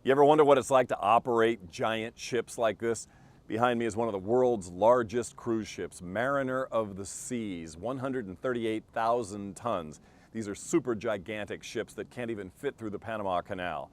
You ever wonder what it's like to operate giant ships like this? Behind me is one of the world's largest cruise ships, Mariner of the Seas, 138,000 tons. These are super gigantic ships that can't even fit through the Panama Canal.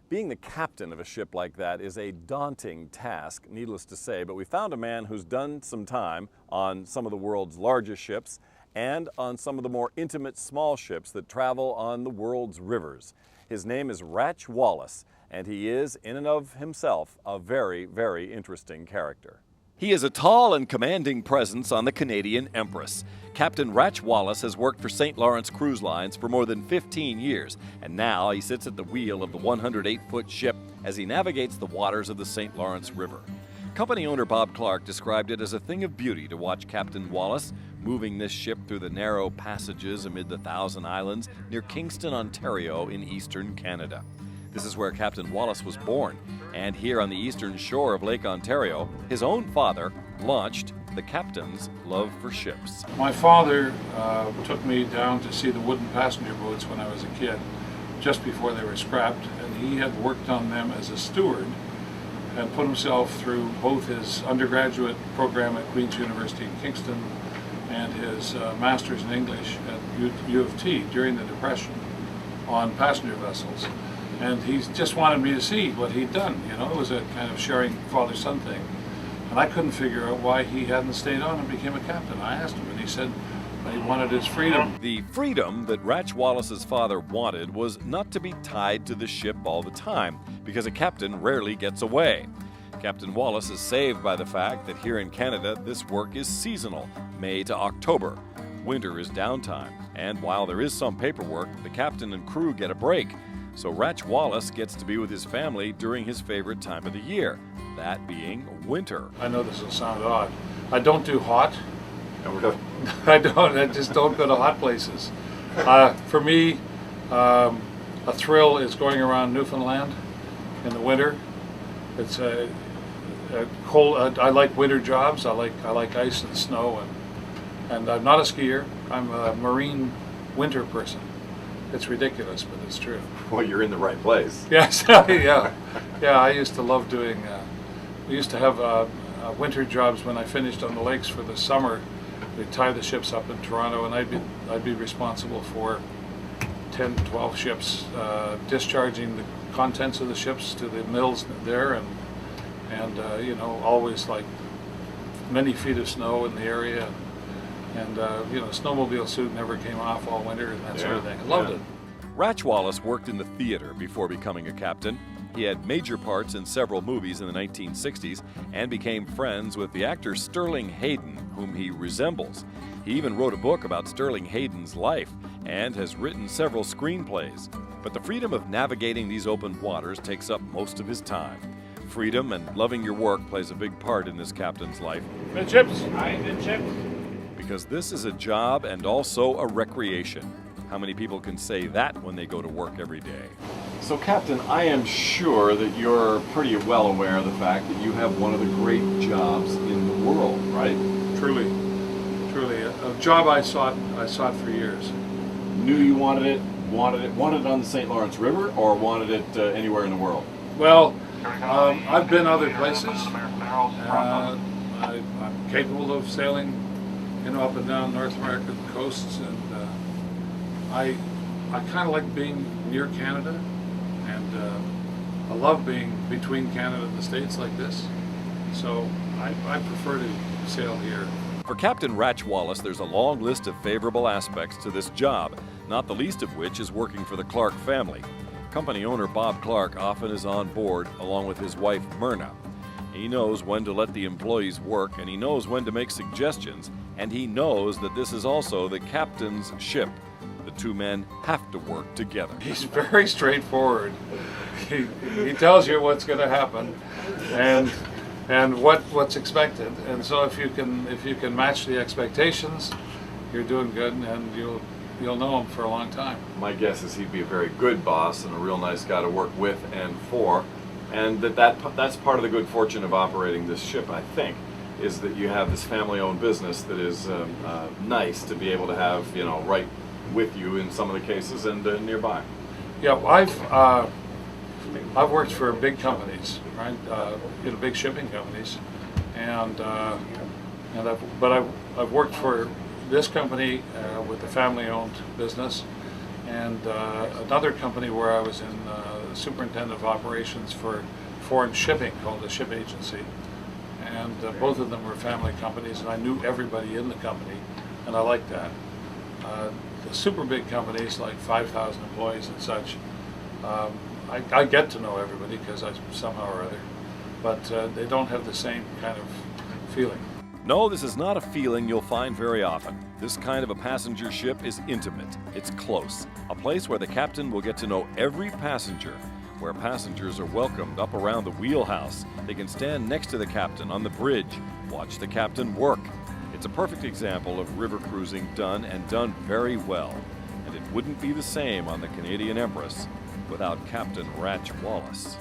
Being the captain of a ship like that is a daunting task, needless to say, but we found a man who's done some time on some of the world's largest ships and on some of the more intimate small ships that travel on the world's rivers. His name is Ratch Wallace, and he is, in and of himself, a very, very interesting character. He is a tall and commanding presence on the Canadian Empress. Captain Ratch Wallace has worked for St. Lawrence Cruise Lines for more than 15 years, and now he sits at the wheel of the 108-foot ship as he navigates the waters of the St. Lawrence River. Company owner Bob Clark described it as a thing of beauty to watch Captain Wallace moving this ship through the narrow passages amid the Thousand Islands near Kingston, Ontario in eastern Canada. This is where Captain Wallace was born, and here on the eastern shore of Lake Ontario, his own father launched the captain's love for ships. My father took me down to see the wooden passenger boats when I was a kid, just before they were scrapped, and he had worked on them as a steward and put himself through both his undergraduate program at Queen's University in Kingston and his master's in English at U of T during the Depression on passenger vessels. And he just wanted me to see what he'd done, you know. It was a kind of sharing father-son thing. And I couldn't figure out why he hadn't stayed on and became a captain. I asked him, and he said he wanted his freedom. The freedom that Ratch Wallace's father wanted was not to be tied to the ship all the time, because a captain rarely gets away. Captain Wallace is saved by the fact that here in Canada, this work is seasonal, May to October. Winter is downtime, and while there is some paperwork, the captain and crew get a break. So Ratch Wallace gets to be with his family during his favorite time of the year, that being winter. I know this will sound odd. I don't do hot. I just don't go to hot places. For me, a thrill is going around Newfoundland in the winter. It's a cold. I like winter jobs. I like ice and snow, and I'm not a skier. I'm a marine winter person. It's ridiculous, but it's true. Well, you're in the right place. Yes, yeah. I used to love doing. We used to have winter jobs when I finished on the lakes for the summer. We'd tie the ships up in Toronto, and I'd be responsible for 10, 12 ships, discharging the contents of the ships to the mills there, and you know, always like many feet of snow in the area. And you know, snowmobile suit never came off all winter and that sort of thing. I loved it. Ratch Wallace worked in the theater before becoming a captain. He had major parts in several movies in the 1960s and became friends with the actor Sterling Hayden, whom he resembles. He even wrote a book about Sterling Hayden's life and has written several screenplays. But the freedom of navigating these open waters takes up most of his time. Freedom and loving your work plays a big part in this captain's life. Midships. Aye, midships. Because this is a job and also a recreation. How many people can say that when they go to work every day? So, Captain, I am sure that you're pretty well aware of the fact that you have one of the great jobs in the world, right? Truly, a job I sought for years. Knew you wanted it on the St. Lawrence River, or wanted it anywhere in the world? Well, I've been other places. I'm capable of sailing, you know, up and down North American coasts, and I kind of like being near Canada, and I love being between Canada and the States like this. So I prefer to sail here. For Captain Ratch Wallace, there's a long list of favorable aspects to this job, not the least of which is working for the Clark family. Company owner Bob Clark often is on board along with his wife Myrna. He knows when to let the employees work, and he knows when to make suggestions, and he knows that this is also the captain's ship. The two men have to work together. He's very straightforward. He tells you what's going to happen and what's expected, and so if you can match the expectations, you're doing good, and you'll know him for a long time. My guess is he'd be a very good boss and a real nice guy to work with and for, and that's part of the good fortune of operating this ship, I think, is that you have this family-owned business that is nice to be able to have, you know, right with you in some of the cases and nearby. Yeah, well, I've worked for big companies, right? Big shipping companies, and I've worked for this company with the family-owned business, and another company where I was in superintendent of operations for foreign shipping called the Ship Agency, and both of them were family companies, and I knew everybody in the company, and I liked that. The super big companies like 5,000 employees and such, I get to know everybody because I somehow or other, but they don't have the same kind of feeling. No, this is not a feeling you'll find very often. This kind of a passenger ship is intimate. It's close. A place where the captain will get to know every passenger, where passengers are welcomed up around the wheelhouse. They can stand next to the captain on the bridge, watch the captain work. It's a perfect example of river cruising done and done very well. And it wouldn't be the same on the Canadian Empress without Captain Ratch Wallace.